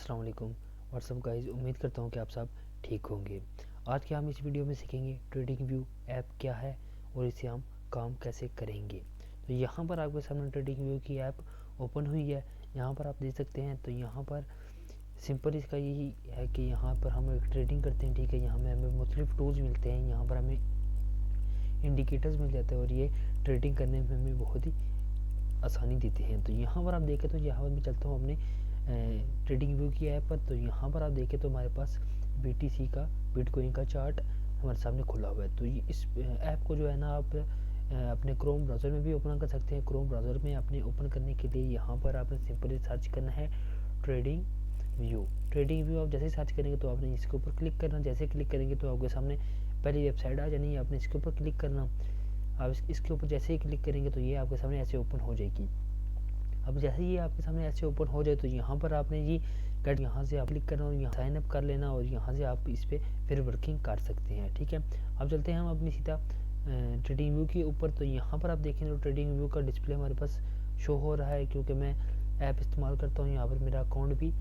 अस्सलाम वालेकुम। WhatsApp guys, उम्मीद करता हूँ कि आप सब ठीक होंगे। आज के हम इस वीडियो में सीखेंगे ट्रेडिंग व्यू ऐप क्या है और इसे हम काम कैसे करेंगे। तो यहाँ पर आपके सामने ट्रेडिंग व्यू की ऐप ओपन हुई है। यहाँ पर आप देख सकते हैं। तो यहाँ पर सिंपल इसका यही है कि यहाँ पर हम एक ट्रेडिंग करते हैं, ठीक है। यहाँ में हमें मुख्तलिफ टूल्स मिलते हैं, यहाँ पर हमें इंडिकेटर्स मिल जाते हैं और ये ट्रेडिंग करने में हमें बहुत ही आसानी देते हैं। तो यहाँ पर आप देखें तो यहाँ पर मैं चलता हूँ अपने ट्रेडिंग व्यू की ऐप पर। तो यहाँ पर आप देखें तो हमारे पास BTC का, बिटकॉइन का चार्ट हमारे सामने खुला हुआ है। तो ये इस ऐप को जो है ना आप अपने क्रोम ब्राउज़र में भी ओपन कर सकते हैं। क्रोम ब्राउज़र में अपने ओपन करने के लिए यहाँ पर आपने सिंपली सर्च करना है ट्रेडिंग व्यू। ट्रेडिंग व्यू आप जैसे सर्च करेंगे तो आपने इसके ऊपर क्लिक करना। जैसे क्लिक करेंगे तो आपके सामने पहली वेबसाइट आ जानी है, आपने इसके ऊपर क्लिक करना। आप इसके ऊपर जैसे ही क्लिक करेंगे तो ये आपके सामने ऐसे ओपन हो जाएगी। अब जैसे ही आपके सामने ऐसे ओपन हो जाए तो यहाँ पर आपने ये गेट, यहाँ से आप क्लिक करना और यहाँ साइन अप कर लेना और यहाँ से आप इस पर फिर वर्किंग कर सकते हैं, ठीक है। अब चलते हैं हम अपनी सीधा ट्रेडिंग व्यू के ऊपर। तो यहाँ पर आप देखें तो ट्रेडिंग व्यू का डिस्प्ले हमारे पास शो हो रहा है, क्योंकि मैं ऐप इस्तेमाल करता हूँ। यहाँ पर मेरा अकाउंट भी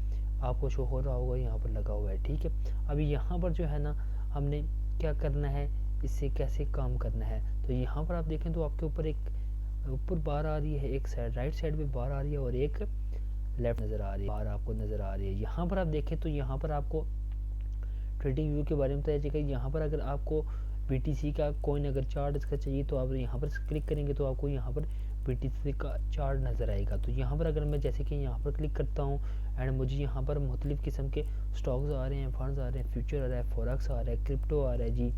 आपको शो हो रहा होगा, यहाँ पर लगा हुआ है, ठीक है। अभी यहाँ पर जो है ना हमने क्या करना है, इससे कैसे काम करना है। तो यहाँ पर आप देखें तो आपके ऊपर बार आ रही है, एक साइड राइट साइड पे बार आ रही है और एक लेफ्ट नज़र आ रही है, बार आपको नज़र आ रही है। यहाँ पर आप देखें तो यहाँ पर आपको ट्रेडिंग व्यू के बारे में बताया जाएगा। यहाँ पर अगर आपको BTC का कॉइन अगर चार्ट इसका चाहिए तो आप यहाँ पर क्लिक करेंगे तो आपको यहाँ पर BTC का चार्ट नज़र आएगा। तो यहाँ पर अगर मैं जैसे कि यहाँ पर क्लिक करता हूँ एंड मुझे यहाँ पर मुख्तलिफ़ किस्म के स्टॉक्स आ रहे हैं, फंड्स आ रहे हैं, फ्यूचर आ रहा है, फॉरेक्स आ रहा है, क्रिप्टो आ रहा है जी।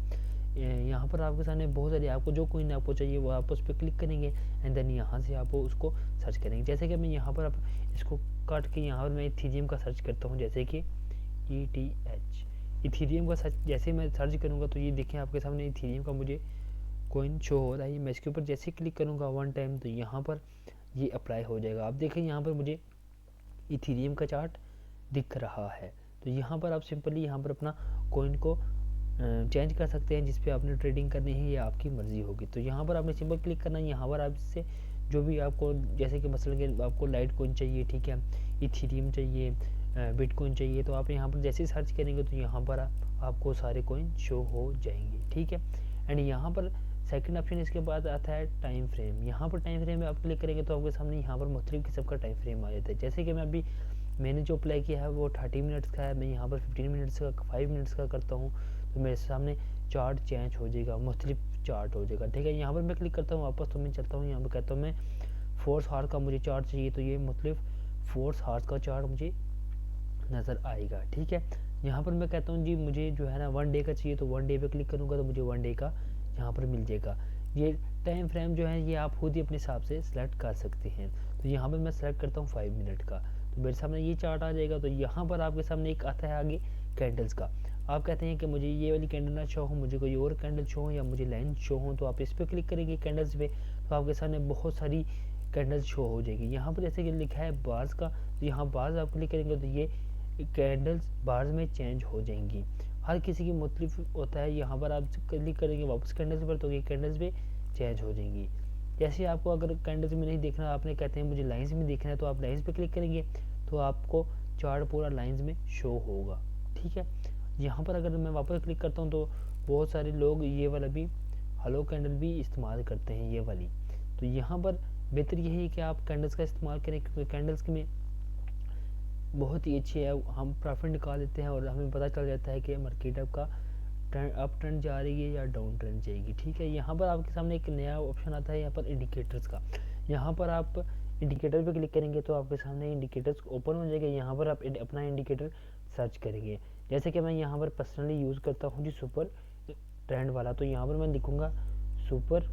यहाँ पर आपके सामने बहुत सारे, आपको जो कोइन आपको चाहिए वो आप उस पर क्लिक करेंगे एंड देन यहाँ से आप उसको सर्च करेंगे। जैसे कि मैं यहाँ पर आप इसको काट के यहाँ पर मैं इथीरियम का सर्च करता हूँ, जैसे कि ETH इथीरियम का सर्च जैसे मैं सर्च करूँगा तो ये देखें आपके सामने इथीरियम का मुझे कोइन शो हो रहा है। मैं इसके ऊपर जैसे क्लिक करूँगा वन टाइम तो यहाँ पर ये अप्लाई हो जाएगा। आप देखें यहाँ पर मुझे इथीरियम का चार्ट दिख रहा है। तो यहाँ पर आप सिंपली यहाँ पर अपना कोइन को चेंज कर सकते हैं, जिस पे आपने ट्रेडिंग करनी है, ये आपकी मर्ज़ी होगी। तो यहाँ पर आपने सिंपल क्लिक करना है। यहाँ पर आप इससे जो भी आपको, जैसे कि मसलन के आपको लाइट कोइन चाहिए, ठीक है, इथीरियम चाहिए, बिटकॉइन चाहिए, तो आप यहाँ पर जैसे सर्च करेंगे तो यहाँ पर आपको सारे कोइन शो हो जाएंगे, ठीक है। एंड यहाँ पर सेकंड ऑप्शन इसके बाद आता है टाइम फ्रेम। यहाँ पर टाइम फ्रेम में आप क्लिक करेंगे तो आपके सामने यहाँ पर मुख्तलिफ किस्म का टाइम फ्रेम आ जाता है। जैसे कि मैंने जो अप्लाई किया है वो 30 मिनट्स का है, मैं यहाँ पर 15 मिनट्स का, 5 मिनट्स का करता हूँ तो मेरे सामने चार्ट चेंज हो जाएगा, मुख्तलिफ चार्ट हो जाएगा, ठीक है। यहाँ पर मैं क्लिक करता हूँ वापस, तो मैं चलता हूँ यहाँ पर कहता हूँ मैं 4 हार्स का मुझे चार्ट चाहिए, तो ये मुख्तलिफ 4 हार्स का चार्ट मुझे नज़र आएगा, ठीक है। यहाँ पर मैं कहता हूँ जी मुझे जो है ना 1 डे का चाहिए, तो 1 डे पे क्लिक करूँगा तो मुझे 1 डे का यहाँ पर मिल जाएगा। ये टाइम फ्रेम जो है ये आप खुद ही अपने हिसाब से सिलेक्ट कर सकते हैं। तो यहाँ पर मैं सेलेक्ट करता हूँ 5 मिनट का, तो मेरे सामने ये चार्ट आ जाएगा। तो यहाँ पर आपके सामने एक आता है आगे कैंडल्स का। आप कहते हैं कि मुझे ये वाली कैंडल ना शो हो, मुझे कोई और कैंडल शो हो या मुझे लाइन शो हो, तो आप इस पर क्लिक करेंगे कैंडल्स पे, तो आपके सामने बहुत सारी कैंडल्स शो हो जाएगी। यहाँ पर जैसे कि लिखा है बार्स का, तो यहाँ बार्स आप क्लिक करेंगे तो ये कैंडल्स बार्स में चेंज हो जाएंगी। हर किसी की मुख्तलिफ होता है। यहाँ पर आप क्लिक करेंगे वापस कैंडल्स पर तो ये कैंडल्स पे चेंज हो जाएंगी। जैसे आपको अगर कैंडल्स में नहीं देखना, आपने कहते हैं मुझे लाइंस में देखना है, तो आप लाइंस पे क्लिक करेंगे तो आपको चार्ट पूरा लाइंस में शो होगा, ठीक है। यहाँ पर अगर मैं वापस क्लिक करता हूँ तो बहुत सारे लोग ये वाला भी हलो कैंडल भी इस्तेमाल करते हैं, ये वाली। तो यहाँ पर बेहतर यही है कि आप कैंडल्स का इस्तेमाल करें, क्योंकि कैंडल्स में बहुत ही अच्छी है, हम प्रॉफिट निकाल लेते हैं और हमें पता चल जाता है कि मार्केट आपका अप ट्रेंड जा रही है या डाउन ट्रेंड जाएगी, ठीक है। यहाँ पर आपके सामने एक नया ऑप्शन आता है यहाँ पर इंडिकेटर्स का। यहाँ पर आप इंडिकेटर पे क्लिक करेंगे तो आपके सामने इंडिकेटर्स ओपन हो जाएगा। यहाँ पर आप अपना इंडिकेटर सर्च करेंगे। जैसे कि मैं यहाँ पर पर्सनली यूज़ करता हूँ जी सुपर ट्रेंड वाला, तो यहाँ पर मैं लिखूँगा सुपर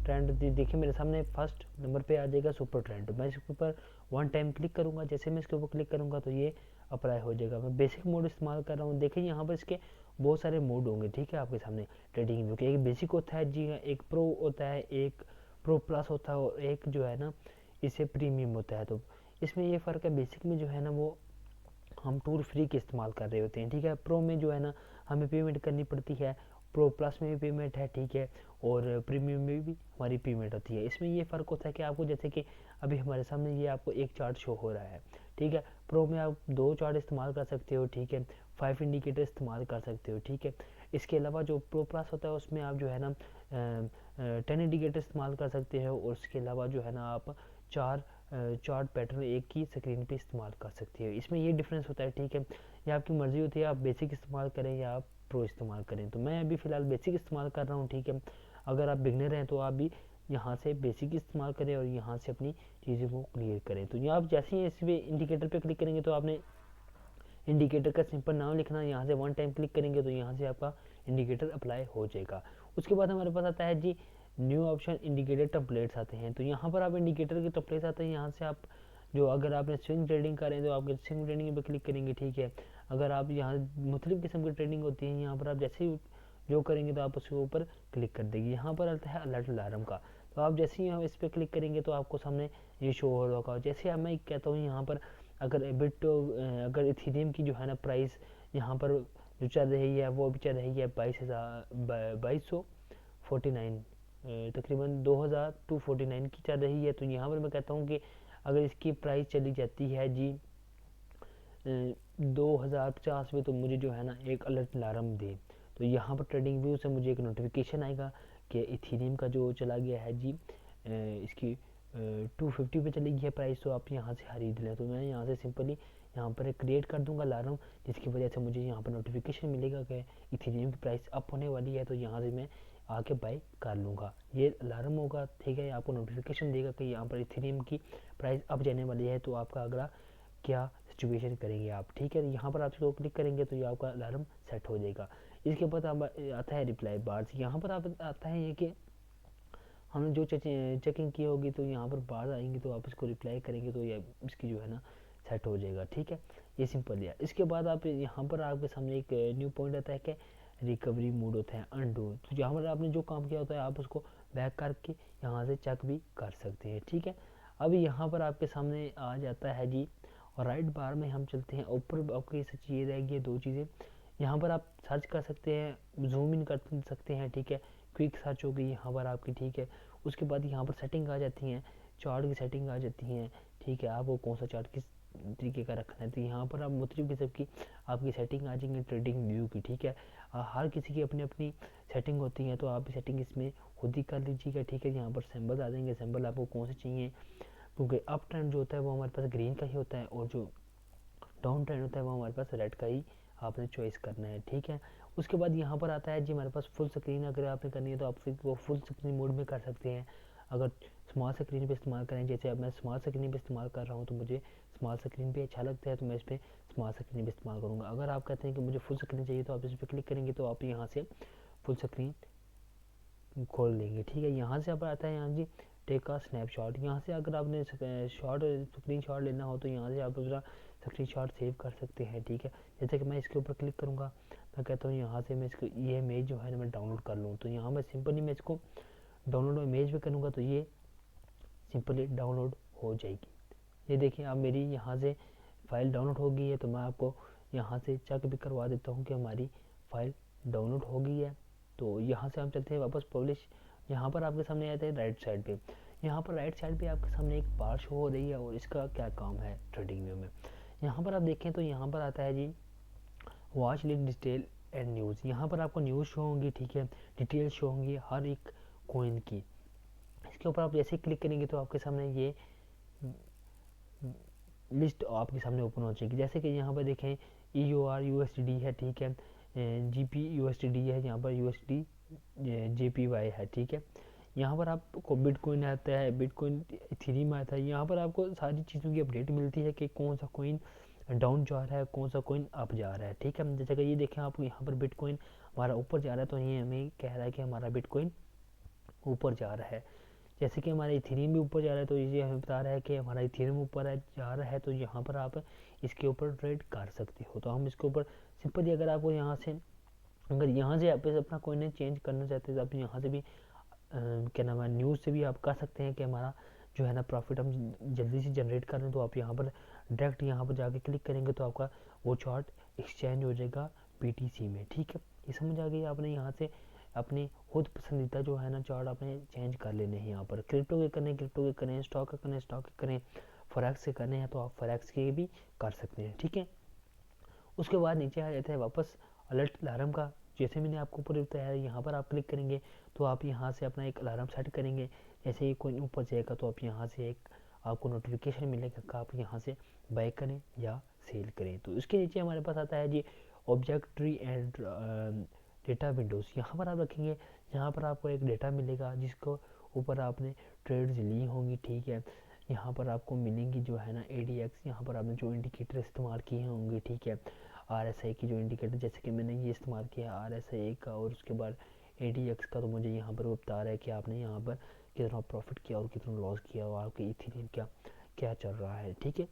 ट्रेंड। देखिए मेरे सामने फर्स्ट नंबर पे आ जाएगा सुपर ट्रेंड। मैं इसके ऊपर 1 टाइम क्लिक करूँगा। जैसे मैं इसके ऊपर क्लिक करूँगा तो ये अप्लाई हो जाएगा। मैं बेसिक मोड इस्तेमाल कर रहा हूँ। देखिए यहाँ पर इसके बहुत सारे मोड होंगे, ठीक है, आपके सामने ट्रेडिंग व्यू के। एक बेसिक होता है जी, एक प्रो होता है, एक प्रो प्लस होता है और एक जो है ना इसे प्रीमियम होता है। तो इसमें ये फ़र्क है, बेसिक में जो है ना वो हम टूल फ्री के इस्तेमाल कर रहे होते हैं, ठीक है। प्रो में जो है ना हमें पेमेंट करनी पड़ती है, प्रो प्लस में भी पेमेंट है, ठीक है, और प्रीमियम में भी हमारी पेमेंट होती है। इसमें ये फ़र्क होता है कि आपको, जैसे कि अभी हमारे सामने ये आपको एक चार्ट शो हो रहा है, ठीक है। प्रो में आप 2 चार्ट इस्तेमाल कर सकते हो, ठीक है, 5 इंडिकेटर इस्तेमाल कर सकते हो, ठीक है। इसके अलावा जो प्रो प्लस होता है उसमें आप जो है ना 10 इंडिकेटर इस्तेमाल कर सकते हो, और उसके अलावा जो है ना आप 4 चार्ट पैटर्न एक ही स्क्रीन पे इस्तेमाल कर सकते हो। इसमें ये डिफरेंस होता है, ठीक है। ये आपकी मर्ज़ी होती है आप बेसिक इस्तेमाल करें या आप प्रो इस्तेमाल करें। तो मैं अभी फ़िलहाल बेसिक इस्तेमाल कर रहा हूँ, ठीक है। अगर आप बिगनर हैं तो आप भी यहाँ से बेसिक इस्तेमाल करें और यहाँ से अपनी चीज़ों को क्लियर करें। तो यहाँ आप जैसे ही इस इंडिकेटर पे क्लिक करेंगे तो आपने इंडिकेटर का सिंपल नाम लिखना, यहाँ से 1 टाइम क्लिक करेंगे तो यहाँ से आपका इंडिकेटर अप्लाई हो जाएगा। उसके बाद हमारे पास आता है जी न्यू ऑप्शन, इंडिकेटर टेम्पलेट्स आते हैं। तो यहाँ पर आप इंडिकेटर के टेम्पलेट्स आते हैं, यहाँ से आप जो अगर आपने स्विंग ट्रेडिंग करें तो आपके स्विंग ट्रेडिंग पे क्लिक करेंगे, ठीक है। अगर आप यहाँ मुख्तलिफ किस्म की ट्रेडिंग होती है, यहाँ पर आप जैसे ही जो करेंगे तो आप उसके ऊपर क्लिक कर देंगे। यहाँ पर आता है अलर्ट अलार्म का, तो आप जैसे ही इस पर क्लिक करेंगे तो आपको सामने ये शो हो रहा होगा। जैसे अब मैं कहता हूँ यहाँ पर अगर इथेरियम की जो है ना प्राइस यहाँ पर जो चल रही है वो भी चल रही है 2249, तकरीबन 2249 की चल रही है। तो यहाँ पर मैं कहता हूँ कि अगर इसकी प्राइस चली जाती है जी 2050 में, तो मुझे जो है ना एक अलर्ट अलार्म दे। तो यहाँ पर ट्रेडिंग व्यू से मुझे एक नोटिफिकेशन आएगा कि इथेरियम का जो चला गया है जी इसकी 250 पे चली गई है प्राइस, तो आप यहाँ से खरीद लें। तो मैं यहाँ से सिंपली यहाँ पर क्रिएट कर दूंगा अलार्म, जिसकी वजह से मुझे यहाँ पर नोटिफिकेशन मिलेगा कि इथेरियम की प्राइस अप होने वाली है, तो यहाँ से मैं आके बाई कर लूँगा। ये अलार्म होगा, ठीक है, आपको नोटिफिकेशन देगा कि यहाँ पर इथेरियम की प्राइस अप जाने वाली है, तो आपका अगला क्या सिचुएशन करेंगे आप, ठीक है। यहाँ पर आप इसको क्लिक करेंगे तो ये आपका अलार्म सेट हो जाएगा। इसके बाद अब आता है रिप्लाई बार्स। यहाँ पर आप आता है ये कि हमने जो चेकिंग की होगी तो यहाँ पर बार आएंगी, तो आप इसको रिप्लाई करेंगे तो ये इसकी जो है ना सेट हो जाएगा, ठीक है। ये सिंपल है। इसके बाद आप यहाँ पर आपके सामने एक न्यू पॉइंट आता है कि रिकवरी मोड होता है, अनडू। तो यहाँ पर आपने जो काम किया होता है आप उसको बैक करके यहाँ से चेक भी कर सकते हैं, ठीक है। अभी यहाँ पर आपके सामने आ जाता है जी, और राइट बार में हम चलते हैं ऊपर। आपकी सच ये रहेगी 2 चीज़ें, यहाँ पर आप सर्च कर सकते हैं, जूम इन कर सकते हैं, ठीक है। क्विक सर्च हो गई यहाँ पर आपकी, ठीक है। उसके बाद यहाँ पर सेटिंग आ जाती हैं, चार्ट की सेटिंग आ जाती हैं, ठीक है। आपको कौन सा चार्ट किस तरीके का रखना है, तो यहाँ पर आप मुख्तलिफ किस्म की आपकी सेटिंग आ जाएंगी ट्रेडिंग व्यू की, ठीक है। हर किसी की अपनी अपनी सेटिंग होती है, तो आप सेटिंग इसमें खुद ही कर लीजिएगा, ठीक है। यहाँ पर सिंबल आ जाएंगे, सिंबल आपको कौन से चाहिए, क्योंकि अप ट्रेंड जो होता है वो हमारे पास ग्रीन का ही होता है, और जो डाउन ट्रेंड होता है वो हमारे पास रेड का ही आपने चॉइस करना है, ठीक है। उसके बाद यहाँ पर आता है जी हमारे पास फुल स्क्रीन, अगर आपने करनी है तो आप फिर वो फुल स्क्रीन मोड में कर सकते हैं। अगर स्मॉल स्क्रीन पे इस्तेमाल करें, जैसे अब मैं स्मॉल स्क्रीन पे इस्तेमाल कर रहा हूँ तो मुझे स्मॉल स्क्रीन पे अच्छा लगता है, तो मैं इस पर स्मॉल स्क्रीन पे इस्तेमाल करूँगा। अगर आप कहते हैं कि मुझे फुल स्क्रीन चाहिए तो आप इस पर क्लिक करेंगे तो आप यहाँ से फुल स्क्रीन खोल लेंगे, ठीक है। यहाँ से अब आता है यहाँ जी टेक का स्नैपशॉट। यहाँ से अगर आपने स्क्रीन शॉट लेना हो तो यहाँ से आप दूसरा स्क्रीन शॉट सेव कर सकते हैं, ठीक है। जैसे कि मैं इसके ऊपर क्लिक करूँगा, मैं कहता हूँ यहाँ से मैं इसको ये इमेज जो है ना मैं डाउनलोड कर लूँ, तो यहाँ मैं सिंपली मैं इसको डाउनलोड इमेज पे करूँगा तो ये सिंपली डाउनलोड हो जाएगी। ये देखिए अब मेरी यहाँ से फ़ाइल डाउनलोड हो गई है, तो मैं आपको यहाँ से चेक भी करवा देता हूँ कि हमारी फ़ाइल डाउनलोड हो गई है। तो यहाँ से हम चलते हैं वापस पब्लिश। यहाँ पर आपके सामने आते हैं राइट साइड पे, यहाँ पर राइट साइड पे आपके सामने एक बार शो हो रही है, और इसका क्या काम है ट्रेडिंग व्यू में। यहाँ पर आप देखें तो यहाँ पर आता है जी watch list detail and news. यहाँ पर आपको न्यूज़ शो होंगी, ठीक है, डिटेल शो होंगी हर एक कॉइन की। इसके ऊपर आप जैसे क्लिक करेंगे तो आपके सामने ये लिस्ट आपके सामने ओपन हो जाएगी। जैसे कि यहाँ पर देखें EUR USD है, ठीक है, GP USD है, यहाँ पर USD JPY है, ठीक है। यहाँ पर आपको बिटकॉइन आता है, बिटकॉइन इथेरियम आता है। यहाँ पर आपको सारी चीज़ों की अपडेट मिलती है कि कौन सा कॉइन डाउन जा रहा है, कौन सा कॉइन अप जा रहा है, ठीक है। जैसे कि ये देखें आप यहाँ पर बिटकॉइन हमारा ऊपर जा रहा है, तो ये हमें कह रहा है कि हमारा बिटकॉइन ऊपर जा रहा है। जैसे कि हमारा इथेरियम भी ऊपर जा रहा है, तो ये हमें बता रहा है कि हमारा इथेरियम ऊपर जा रहा है, तो यहाँ पर आप इसके ऊपर ट्रेड कर सकते हो। तो हम इसके ऊपर सिंपली अगर आपको यहाँ से आप अपना कॉइन चेंज करना चाहते हैं तो आप यहाँ से भी क्या नाम है न्यूज़ से भी आप कर सकते हैं कि हमारा जो है ना प्रॉफिट हम जल्दी से जनरेट कर लें। तो आप यहाँ पर डायरेक्ट यहाँ पर जाके क्लिक करेंगे तो आपका वो चार्ट एक्सचेंज हो जाएगा BTC में, ठीक है। ये समझ आ गई आपने। यहाँ से अपनी खुद पसंदीदा जो है ना चार्ट आपने चेंज कर लेने हैं। यहाँ पर क्रिप्टो के करें, क्रिप्टो के करें, स्टॉक के करें, स्टॉक के करें, फॉरेक्स से करने हैं तो आप फॉरेक्स के भी कर सकते हैं, ठीक है। उसके बाद नीचे आ जाता है वापस अलर्ट अलार्म का। जैसे मैंने आपको ऊपर बताया है, यहाँ पर आप क्लिक करेंगे तो आप यहाँ से अपना एक अलार्म सेट करेंगे। जैसे ही कोई ऊपर जाएगा तो आप यहाँ से एक आपको नोटिफिकेशन मिलेगा कि आप यहाँ से बाय करें या सेल करें। तो इसके नीचे हमारे पास आता है जी object tree and data windows. यहाँ पर आप रखेंगे, यहाँ पर आपको एक डेटा मिलेगा जिसको ऊपर आपने ट्रेड्स ली होंगी, ठीक है। यहाँ पर आपको मिलेंगी जो है ना ADX, यहाँ पर आपने जो इंडिकेटर इस्तेमाल किए होंगे, ठीक है। RSI की जो इंडिकेटर, जैसे कि मैंने ये इस्तेमाल किया RSI का और उसके बाद ADX का, तो मुझे यहाँ पर वो बता रहा है कि आपने यहाँ पर कितना प्रॉफिट किया और कितना लॉस किया और आपके इथेरियम क्या क्या चल रहा है, ठीक है।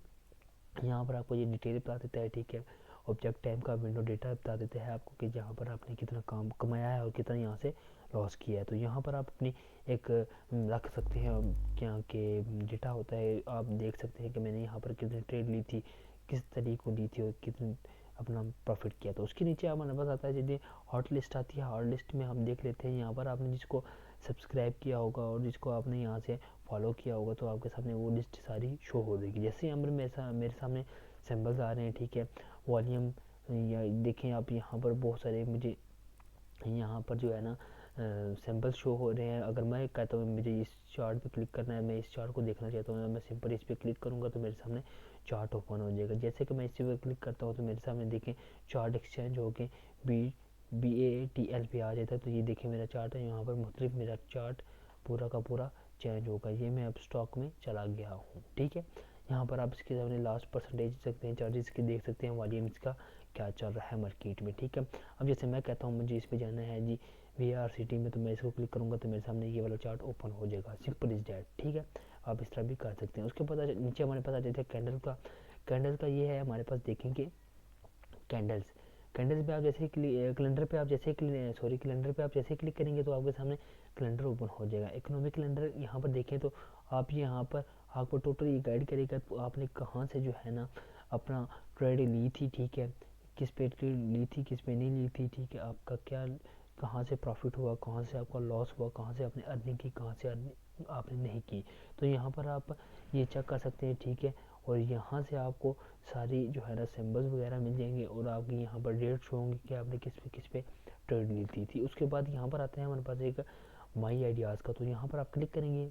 यहाँ पर आपको ये डिटेल बता देता है, ठीक है। ऑब्जेक्ट टाइम का विंडो डेटा बता देते हैं आपको कि यहाँ पर आपने कितना काम कमाया है और कितना यहाँ से लॉस किया है। तो यहाँ पर आप अपनी एक रख सकते हैं क्या कि डेटा होता है, आप देख सकते हैं कि मैंने यहाँ पर कितनी ट्रेड ली थी, किस तरीके को ली थी और कितनी अपना प्रॉफिट किया। तो उसके नीचे हमारे पास आता है यदि हॉट लिस्ट आती है, हॉट लिस्ट में हम देख लेते हैं। यहाँ पर आपने जिसको सब्सक्राइब किया होगा और जिसको आपने यहाँ से फॉलो किया होगा तो आपके सामने वो लिस्ट सारी शो हो जाएगी। जैसे यहाँ पर मेरे सामने सिंबल्स आ रहे हैं, ठीक है। वॉल्यूम या देखें आप, यहाँ पर बहुत सारे मुझे यहाँ पर जो है ना सिंबल शो हो रहे हैं। अगर मैं कहता हूँ मुझे इस चार्ट पे क्लिक करना है, मैं इस चार्ट को देखना चाहता हूँ, मैं सिंपल इस पर क्लिक करूँगा तो मेरे सामने चार्ट ओपन हो जाएगा। जैसे कि मैं इस पर क्लिक करता हूँ तो मेरे सामने देखें चार्ट एक्सचेंज हो के BATL पे आ जाता है। तो ये देखें मेरा चार्ट है, यहाँ पर मुख्तलिफ मेरा चार्ट पूरा का पूरा चेंज होगा। ये मैं अब स्टॉक में चला गया हूँ, ठीक है। यहाँ पर आप इसके सामने लास्ट परसेंटेज देख सकते हैं, चार्जेस के देख सकते हैं, वॉल्यूम इसका क्या चल रहा है मार्केट में, ठीक है। अब जैसे मैं कहता हूँ मुझे इस पर जाना है जी VRCT में, तो मैं इसको क्लिक करूँगा तो मेरे सामने ये वाला चार्ट ओपन हो जाएगा। सिंपल इज डैट, ठीक है। आप इस तरह भी कर सकते हैं। उसके बाद नीचे हमारे पास आ जाता है कैंडल का। कैंडल का ये है हमारे पास, देखेंगे कैंडल्स। कैंडल्स पे आप जैसे कैलेंडर पे आप जैसे कैलेंडर पे आप जैसे क्लिक करेंगे तो आपके सामने कैलेंडर ओपन हो जाएगा। इकोनॉमिक कैलेंडर यहाँ पर देखें तो आप यहाँ पर आपको टोटल ये गाइड करेगा तो आपने कहाँ से जो है ना अपना ट्रेड ली थी, ठीक है। किस पे ट्रेड ली थी, किस पे नहीं ली थी, ठीक है। आपका क्या कहाँ से प्रॉफिट हुआ, कहाँ से आपका लॉस हुआ, कहाँ से आपने अर्निंग की, कहाँ से अर्निंग आपने नहीं की। तो यहाँ पर आप ये चेक कर सकते हैं, ठीक है। और यहाँ से आपको सारी जो है ना सिंबल्स वगैरह मिल जाएंगे और आपकी यहाँ पर डेट शो होंगी कि आपने किस पे ट्रेड ली थी। उसके बाद यहाँ पर आते हैं हमारे पास एक माई आइडियाज़ का। तो यहाँ पर आप क्लिक करेंगे,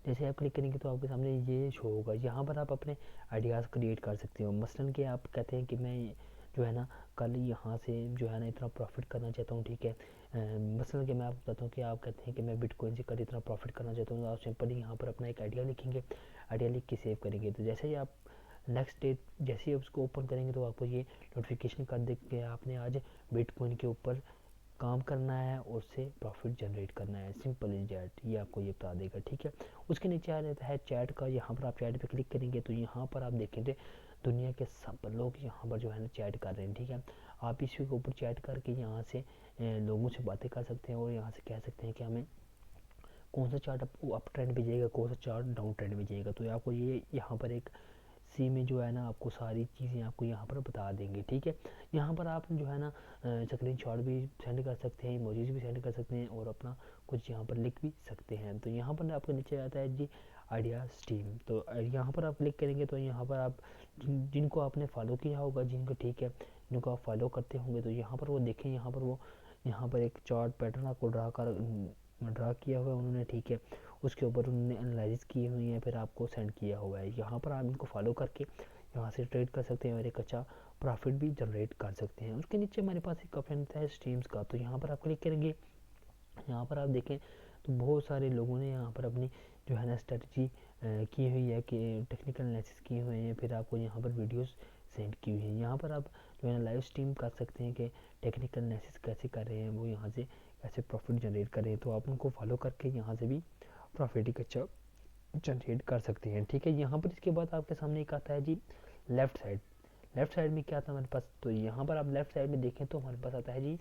जैसे आप क्लिक करेंगे तो आपके सामने ये शो होगा। यहाँ पर आप अपने आइडियाज़ क्रिएट कर सकते हो। मसलन कि आप कहते हैं कि मैं जो है ना कल यहाँ से जो है ना इतना प्रॉफिट करना चाहता हूँ, ठीक है। मसलन कि मैं आपको बताता हूँ कि आप कहते हैं कि मैं बिटकॉइन से कल इतना प्रॉफिट करना चाहता हूँ, तो आप सिंपली यहाँ पर अपना एक आइडिया लिखेंगे, आइडिया लिख के सेव करेंगे। तो जैसे ही आप नेक्स्ट डे जैसे ही उसको ओपन करेंगे तो आपको ये नोटिफिकेशन कर दे कि आपने आज बिटकॉइन के ऊपर काम करना है और उससे प्रॉफिट जनरेट करना है। सिंपल इज डैट, ये आपको ये बता देगा, ठीक है। उसके नीचे आ जाता है चैट का। यहाँ पर आप चैट पे क्लिक करेंगे तो यहाँ पर आप देखेंगे दुनिया के सब लोग यहाँ पर जो है ना चैट कर रहे हैं, ठीक है। आप इसी के ऊपर चैट करके यहाँ से लोगों से बातें कर सकते हैं और यहाँ से कह सकते हैं कि हमें कौन सा चार्ट आपको अप ट्रेंड में जाएगा, कौन सा चार्ट डाउन ट्रेंड में जाएगा। तो आपको ये यहाँ पर एक सी में जो है ना आपको सारी चीज़ें आपको यहाँ पर बता देंगे, ठीक है। यहाँ पर आप जो है ना स्क्रीन शॉट भी सेंड कर सकते हैं, इमोजीज भी सेंड कर सकते हैं और अपना कुछ यहाँ पर लिख भी सकते हैं। तो यहाँ पर आपके नीचे आता है जी आइडियाज़ टीम। तो यहाँ पर आप क्लिक करेंगे तो यहाँ पर आप जिनको आपने फॉलो किया होगा, जिनको, ठीक है, जिनको आप फॉलो करते होंगे तो यहाँ पर वो देखें, यहाँ पर एक चार्ट पैटर्न आपको ड्रा किया हुआ है उन्होंने, ठीक है। उसके ऊपर उन्होंने एनालिसिस की हुई है, फिर आपको सेंड किया हुआ है। यहाँ पर आप इनको फॉलो करके यहाँ से ट्रेड कर सकते हैं और एक अच्छा प्रॉफिट भी जनरेट कर सकते हैं। उसके नीचे हमारे पास एक ऑप्शन है स्ट्रीम्स का। तो यहाँ पर आप क्लिक करेंगे, यहाँ पर आप देखें तो बहुत सारे लोगों ने यहाँ पर अपनी जो है ना स्ट्रेटजी की हुई है कि टेक्निकल एनालिसिस किए हुए हैं, फिर आपको यहाँ पर वीडियोस सेंड की हुई है। यहाँ पर आप जो है ना लाइव स्ट्रीम कर सकते हैं कि टेक्निकल एनालिसिस कैसे कर रहे हैं वो, यहाँ से कैसे प्रॉफिट जनरेट कर रहे हैं। तो आप उनको फॉलो करके यहाँ से भी प्रॉफिट एक अच्छा जनरेट कर सकते हैं, ठीक है। यहाँ पर इसके बाद आपके सामने एक आता है जी लेफ़्ट साइड। लेफ़्ट साइड में क्या आता है हमारे पास, तो यहाँ पर आप लेफ़्ट साइड में देखें तो हमारे पास आता है जी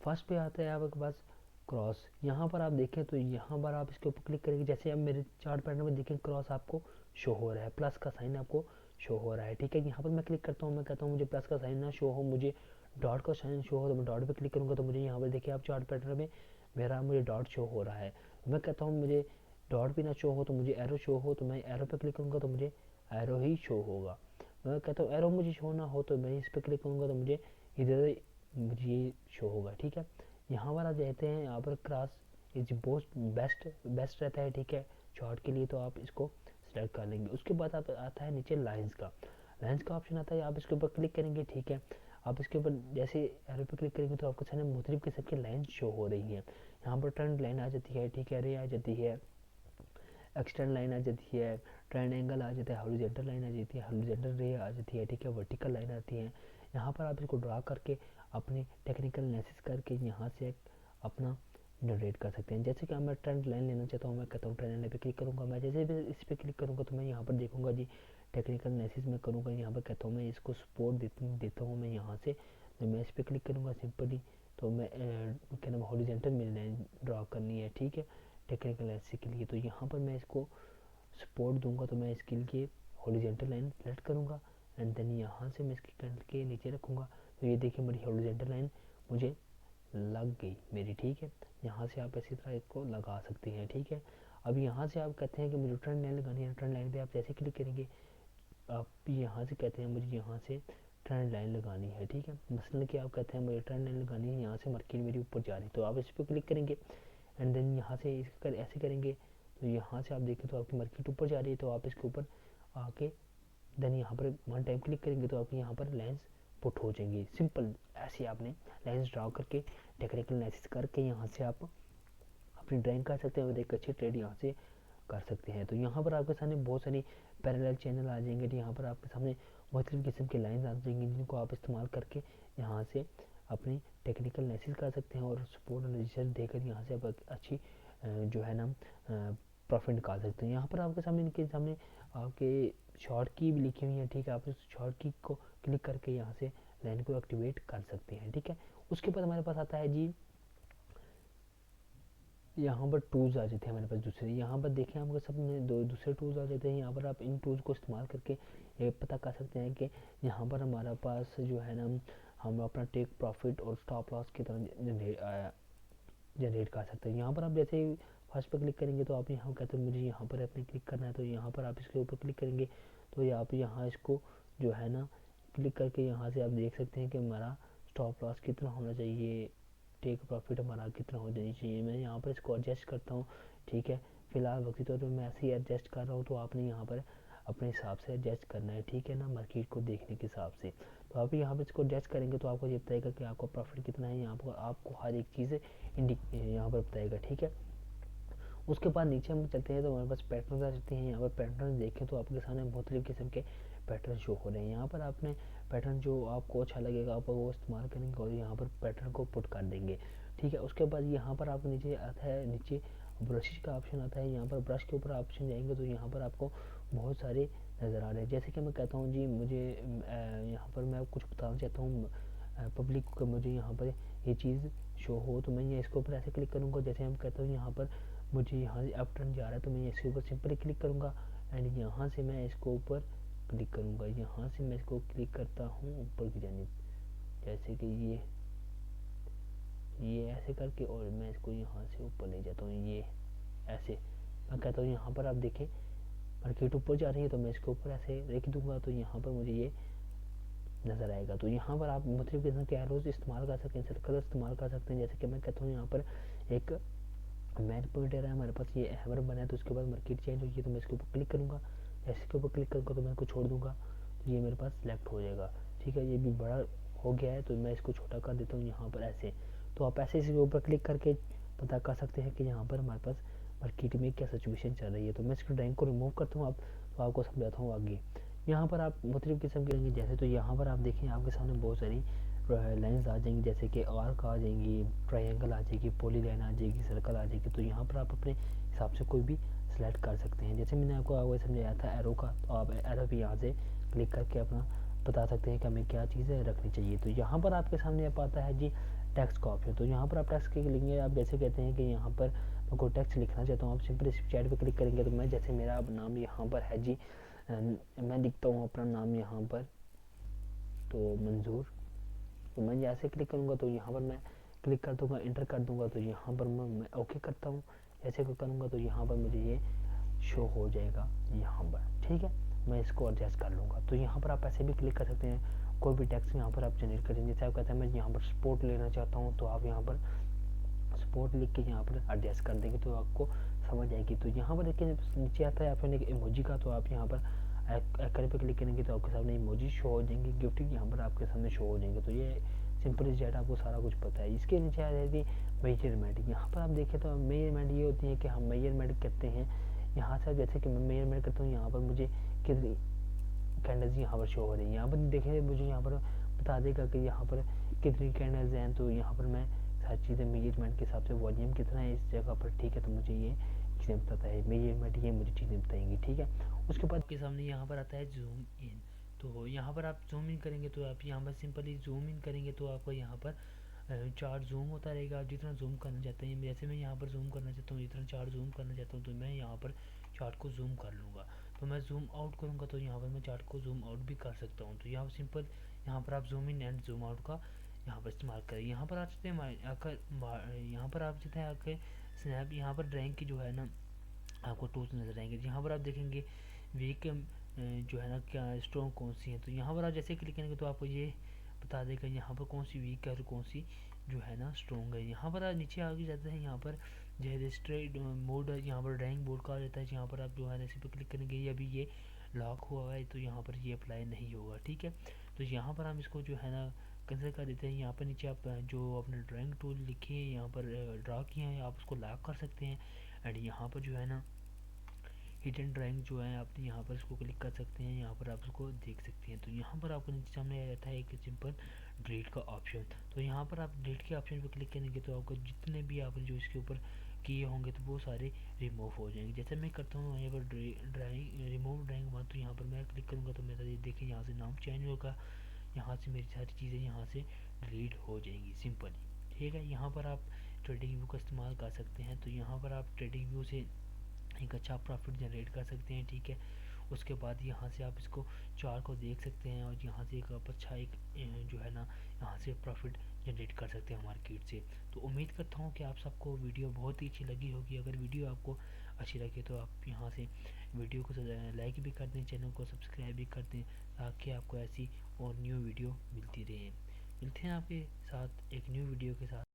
फर्स्ट पे आता है आपके पास क्रॉस। यहाँ पर आप देखें तो यहाँ पर आप इसके ऊपर क्लिक करेंगे, जैसे अब मेरे चार्ट पैटर्न में देखें क्रॉस आपको शो हो रहा है, प्लस का साइन आपको शो हो रहा है, ठीक है। यहाँ पर मैं क्लिक करता हूँ, मैं कहता हूँ मुझे प्लस का साइन ना शो हो, मुझे डॉट का साइन शो हो, तो मैं डॉट पे क्लिक करूँगा तो मुझे यहाँ पर देखिए आप चार्ट पैटर्न में मुझे डॉट शो हो रहा है। मैं कहता हूँ मुझे डॉट भी ना शो हो तो मुझे एरो शो हो, तो मैं एरो पे क्लिक करूँगा तो मुझे एरो ही शो होगा। मैं कहता हूँ एरो मुझे शो ना हो तो मैं इस पर क्लिक करूँगा तो मुझे इधर मुझे ये शो होगा। ठीक है, यहाँ पर आप कहते हैं यहाँ पर क्रॉस इज बोस्ट बेस्ट रहता है। ठीक है, शॉर्ट के लिए तो आप इसको सेलेक्ट कर लेंगे। उसके बाद आप आता है नीचे लाइंस का ऑप्शन आता है, आप इसके ऊपर क्लिक करेंगे। ठीक है, आप इसके ऊपर जैसे एरो पे क्लिक करेंगे तो आपके सामने मुख्तलिफ किस्म की लाइन शो हो रही है। यहाँ पर ट्रेंड लाइन आ जाती है, ठीक है, रे आ जाती है, एक्सटर्नल लाइन आ जाती है, ट्रेंड एंगल आ जाता है, हॉरिजॉन्टल लाइन आ जाती है, हॉरिजॉन्टल रे आ जाती है, ठीक है, वर्टिकल लाइन आती है। यहाँ पर आप इसको ड्रा करके अपने टेक्निकल एनालिसिस करके यहाँ से अपना जनरेट कर सकते हैं। जैसे कि मैं ट्रेंड लाइन लेना चाहता हूँ, मैं कहता हूँ ट्रेंड लाइन पे क्लिक करूँगा। मैं जैसे भी इस पर क्लिक करूँगा तो मैं यहाँ पर देखूँगा जी टेक्निकल एनालिसिस में करूँगा। यहाँ पर कहता हूँ मैं इसको सपोर्ट देता हूँ मैं यहाँ से, तो मैं इस पर क्लिक करूँगा सिंपली, तो मैं क्या नाम हॉरिजॉन्टल मिल लाइन ड्रा करनी है। ठीक है, टेक्निकल एनालिसिस के लिए, तो यहाँ पर मैं इसको सपोर्ट दूंगा, तो मैं इसके लिए हॉरिजॉन्टल लाइन सेलेक्ट करूँगा एंड देन यहाँ से मैं इसके के नीचे रखूँगा। तो ये देखिए मेरी हॉरिजॉन्टल लाइन मुझे लग गई मेरी। ठीक है, यहाँ से आप इसी तरह इसको लगा सकते हैं। ठीक है, अब यहाँ से आप कहते हैं कि मुझे ट्रेंड लाइन लगानी है, ट्रेंड लाइन पे आप जैसे क्लिक करेंगे आप यहाँ से कहते हैं मुझे यहाँ से ट्रेंड लाइन लगानी है। ठीक है, मसलन कि आप कहते हैं मुझे ट्रेंड लाइन लगानी है, यहाँ से मार्केट मेरी ऊपर जा रही है, तो आप इस पर क्लिक करेंगे एंड देन यहाँ से ऐसे करेंगे तो यहाँ से आप देखें तो आपकी मार्केट ऊपर जा रही है, तो आप इसके ऊपर आके देन यहाँ पर वन टाइम क्लिक करेंगे तो आपके यहाँ पर लाइंस पुट हो जाएंगी। सिंपल ऐसे आपने लाइंस ड्रा करके टेक्निकल एनालिसिस करके यहाँ से आप अपनी ड्राइंग कर सकते हैं और एक अच्छी ट्रेड यहाँ से कर सकते हैं। तो यहाँ पर आपके सामने बहुत सारी पैरेलल चैनल आ जाएंगे, तो यहाँ पर आपके सामने मुख्तलिफ किस्म की लाइंस आ जाएंगी जिनको आप इस्तेमाल करके यहाँ से अपनी टेक्निकल एनालिसिस कर सकते हैं और सपोर्ट और रिजल्ट देकर यहाँ से आप अच्छी जो है ना प्रॉफिट निकाल सकते हैं। यहाँ पर आपके सामने इनके सामने आपके शॉर्ट की भी लिखी हुई है। ठीक है, आप इस शॉर्ट की को क्लिक करके यहाँ से लाइन को एक्टिवेट कर सकते हैं। ठीक है, उसके बाद हमारे पास आता है जी यहाँ पर टूल्स आ जाते हैं हमारे पास दूसरे। यहाँ पर देखें आपके सामने दूसरे टूल्स आ जाते हैं। यहाँ पर आप इन टूल्स को इस्तेमाल करके ये पता कर सकते हैं कि यहाँ पर हमारा पास जो है ना हम अपना टेक प्रॉफिट और स्टॉप लॉस की तरह जनरेट कर सकते हैं। यहाँ पर आप जैसे ही फर्स्ट पर क्लिक करेंगे तो आप यहाँ कहते हैं मुझे यहाँ पर अपने क्लिक करना है, तो यहाँ पर आप इसके ऊपर क्लिक करेंगे तो आप यहाँ इसको जो है ना क्लिक करके यहाँ से आप देख सकते हैं कि हमारा स्टॉप लॉस कितना होना चाहिए, टेक प्रॉफिट हमारा कितना हो जानी चाहिए। मैं यहाँ पर इसको एडजस्ट करता हूँ। ठीक है, फिलहाल वक्ती तौर पर मैं ऐसे ही एडजस्ट कर रहा हूँ, तो आपने यहाँ पर अपने हिसाब से एडजस्ट करना है। ठीक है ना, मार्केट को देखने के हिसाब से। तो आप यहाँ पर इसको एडजस्ट करेंगे तो आपको ये बताएगा कि आपका प्रॉफिट कितना है। यहाँ पर आपको हर एक चीज़ यहाँ पर बताएगा। ठीक है, उसके बाद नीचे हम चलते हैं तो हमारे पास पैटर्न आ जाते हैं। यहाँ पर पैटर्न देखें तो आपके सामने मुख्तलिफ किस्म के पैटर्न शो हो रहे हैं। यहाँ पर आपने पैटर्न जो आपको अच्छा लगेगा आप वो इस्तेमाल करेंगे और यहाँ पर पैटर्न को पुट कर देंगे। ठीक है, उसके बाद यहाँ पर आपको नीचे आता है, नीचे ब्रशेज का ऑप्शन आता है। यहाँ पर ब्रश के ऊपर ऑप्शन जाएंगे तो यहाँ पर आपको बहुत सारे नज़र आ रहे हैं। जैसे कि मैं कहता हूँ जी मुझे यहाँ पर मैं कुछ बताना चाहता हूँ पब्लिक को, मुझे यहाँ पर ये चीज़ शो हो, तो मैं ये इसके ऊपर ऐसे क्लिक करूँगा। जैसे हम कहता हूँ यहाँ पर मुझे यहाँ से अप टर्न जा रहा है तो मैं इसके ऊपर सिंपली क्लिक करूँगा एंड यहाँ से मैं इसको ऊपर क्लिक करूँगा। यहाँ से मैं इसको क्लिक करता हूँ ऊपर की जानिब, जैसे कि ये ऐसे करके और मैं इसको यहाँ से ऊपर ले जाता हूँ। ये ऐसे मैं कहता हूँ यहाँ पर आप देखें मार्केट ऊपर जा रही है तो मैं इसके ऊपर ऐसे रख दूँगा तो यहाँ पर मुझे ये नज़र आएगा। तो यहाँ पर आप मुख्तलिफ किस्म के एरोज इस्तेमाल कर सकते हैं, सर्कल इस्तेमाल कर सकते हैं। जैसे कि मैं कहता हूँ यहाँ पर एक मैन पॉइंटर है हमारे पास, ये हैमर बना है, तो उसके बाद मार्केट चेंज होगी तो मैं इसके ऊपर क्लिक करूँगा। जैसे इसके ऊपर क्लिक करूँगा तो मैं इसको छोड़ दूँगा तो ये मेरे पास सिलेक्ट हो जाएगा। ठीक है, ये भी बड़ा हो गया है तो मैं इसको छोटा कर देता हूँ यहाँ पर ऐसे। तो आप ऐसे इसके ऊपर क्लिक करके पता कर सकते हैं कि यहाँ पर हमारे पास मार्केट में क्या सिचुएशन चल रही है। तो मैं इसकी ड्राइंग को रिमूव करता हूँ तो आपको समझाता हूँ आगे। यहाँ पर आप मुख्तलिफ किस्म के जैसे, तो यहाँ पर आप देखें आपके सामने बहुत सारी लाइंस आ जाएंगी, जैसे कि आर्क आ जाएंगी, ट्रायंगल आ जाएगी, पॉली लाइन आ जाएगी, सर्कल आ जाएगी। तो यहाँ पर आप अपने हिसाब से कोई भी सिलेक्ट कर सकते हैं। जैसे मैंने आपको आगे समझाया था एरो का, तो आप एरो भी यहाँ से क्लिक करके अपना बता सकते हैं कि हमें क्या चीज़ें रखनी चाहिए। तो यहाँ पर आपके सामने आप आता है जी टेक्स्ट का ऑप्शन। तो यहाँ पर आप टेक्स्ट के लिखेंगे, आप जैसे कहते हैं कि यहाँ पर मैं कोई टेक्स्ट लिखना चाहता हूँ, आप सिंपल इस चैट पर क्लिक करेंगे तो मैं जैसे मेरा नाम यहाँ पर है जी, मैं लिखता हूँ अपना नाम यहाँ पर तो मंजूर। तो मैं जैसे क्लिक करूँगा तो यहाँ पर मैं क्लिक कर दूँगा, इंटर कर दूँगा, तो यहाँ पर मैं ओके करता हूँ। ऐसे करूँगा तो यहाँ पर मुझे ये शो हो जाएगा यहाँ पर, ठीक है। मैं इसको एडजस्ट कर लूँगा। तो यहाँ पर आप ऐसे भी क्लिक कर सकते हैं, कोई भी टेक्स्ट यहाँ पर आप जनरेट करेंगे। जैसे आप कहते हैं मैं यहाँ पर स्पोर्ट लेना चाहता हूँ, तो आप यहाँ पर स्पोर्ट लिख के यहाँ पर एडजस्ट कर देंगे तो आपको समझ आएगी। तो यहाँ पर देखिए नीचे आता है आपने इमोजी का, तो आप यहाँ पर आइकन पे क्लिक करेंगे तो आपके सामने इमोजी शो हो जाएंगे, गिफ्ट यहाँ पर आपके सामने शो हो जाएंगे। तो ये सिंपल इस डेटा आपको सारा कुछ पता है। इसके नीचे आ जाएगी मेजरमेंट। यहाँ पर आप देखें तो मेजरमेंट ये होती है कि हम मेजरमेंट करते हैं यहाँ से। जैसे कि मैं मेजरमेंट करता हूँ, यहाँ पर मुझे कितनी कैंडल्स यहाँ पर शो हो रही है। यहाँ पर देखें मुझे यहाँ पर बता देगा कि यहाँ पर कितनी कैंडल्स हैं। तो यहाँ पर मैं सारी चीज़ें मेजरमेंट के हिसाब से वॉल्यूम कितना है इस जगह पर, ठीक है। तो मुझे ये चीज़ें बताता है मेजरमेंट, ये मुझे चीज़ें बताएंगी, ठीक है। उसके बाद के सामने यहाँ पर आता है जूम इन। तो यहाँ पर आप जूम इन करेंगे तो आप यहाँ पर सिंपली जूम इन करेंगे तो आपको यहाँ पर चार्ट जूम होता रहेगा। आप जितना जूम करना चाहते हैं, जैसे मैं यहाँ पर जूम करना चाहता हूँ, जितना चार्ट जूम करना चाहता हूँ, तो मैं यहाँ पर चार्ट को जूम कर लूँगा। तो मैं जूम आउट करूँगा तो यहाँ पर मैं चार्ट को जूम आउट भी कर सकता हूँ। तो यहाँ सिंपल यहाँ पर आप zoom in and zoom out का यहाँ पर इस्तेमाल करें। यहाँ पर आते हैं यहाँ पर आप जितने आके स्नैप यहाँ पर ड्राइंग की जो है ना आपको टूल्स नजर आएंगे। यहाँ पर आप देखेंगे वीक जो है ना क्या स्ट्रॉन्ग कौन सी है। तो यहाँ पर आप जैसे क्लिक करेंगे तो आपको ये बता देगा यहाँ पर कौन सी वीक है और कौन सी जो है ना स्ट्रॉन्ग है। यहाँ पर आप नीचे आगे जाते हैं, यहाँ पर जो है रजिस्ट्रेड मोड यहाँ पर ड्राइंग बोर्ड का आ जाता है। यहाँ पर आप जो है इसी पर क्लिक करेंगे, ये अभी ये लॉक हुआ है तो यहाँ पर ये अप्लाई नहीं होगा, ठीक है। तो यहाँ पर हम इसको जो है ना कैंसिल कर देते हैं। यहाँ पर नीचे आप जो अपने ड्राइंग टूल लिखे हैं यहाँ पर ड्रा किए हैं आप उसको लॉक कर सकते हैं। एंड यहाँ पर जो है ना हिडन ड्राइंग जो है आप यहाँ पर इसको क्लिक कर सकते हैं, यहाँ पर आप उसको देख सकते हैं। तो यहाँ पर आपको नीचे सामने आ जाता है एक सिंपल डिलीट का ऑप्शन। तो यहाँ पर आप डिलीट के ऑप्शन पर क्लिक करेंगे तो आपको जितने भी आपने जो इसके ऊपर किए होंगे तो वो सारे रिमूव हो जाएंगे। जैसे मैं करता हूँ यहाँ पर ड्राइंग रिमूव ड्राइंग वन, तो यहाँ पर मैं क्लिक करूँगा तो मेरा देखिए यहाँ से नाम चेंज होगा, यहाँ से मेरी सारी चीज़ें यहाँ से डिलीट हो जाएंगी सिंपल, ठीक है। यहाँ पर आप ट्रेडिंग व्यू का इस्तेमाल कर सकते हैं। तो यहाँ पर आप ट्रेडिंग व्यू से एक अच्छा प्रॉफिट जनरेट कर सकते हैं, ठीक है। उसके बाद यहाँ से आप इसको चार्ट को देख सकते हैं और यहाँ से एक आप अच्छा एक जो है ना यहाँ से प्रॉफिट जनरेट कर सकते हैं मार्केट से। तो उम्मीद करता हूँ कि आप सबको वीडियो बहुत ही अच्छी लगी होगी। अगर वीडियो आपको अच्छी लगे तो आप यहाँ से वीडियो को लाइक भी कर दें, चैनल को सब्सक्राइब भी कर दें ताकि आपको ऐसी और न्यू वीडियो मिलती रहे। मिलते हैं आपके साथ एक न्यू वीडियो के साथ।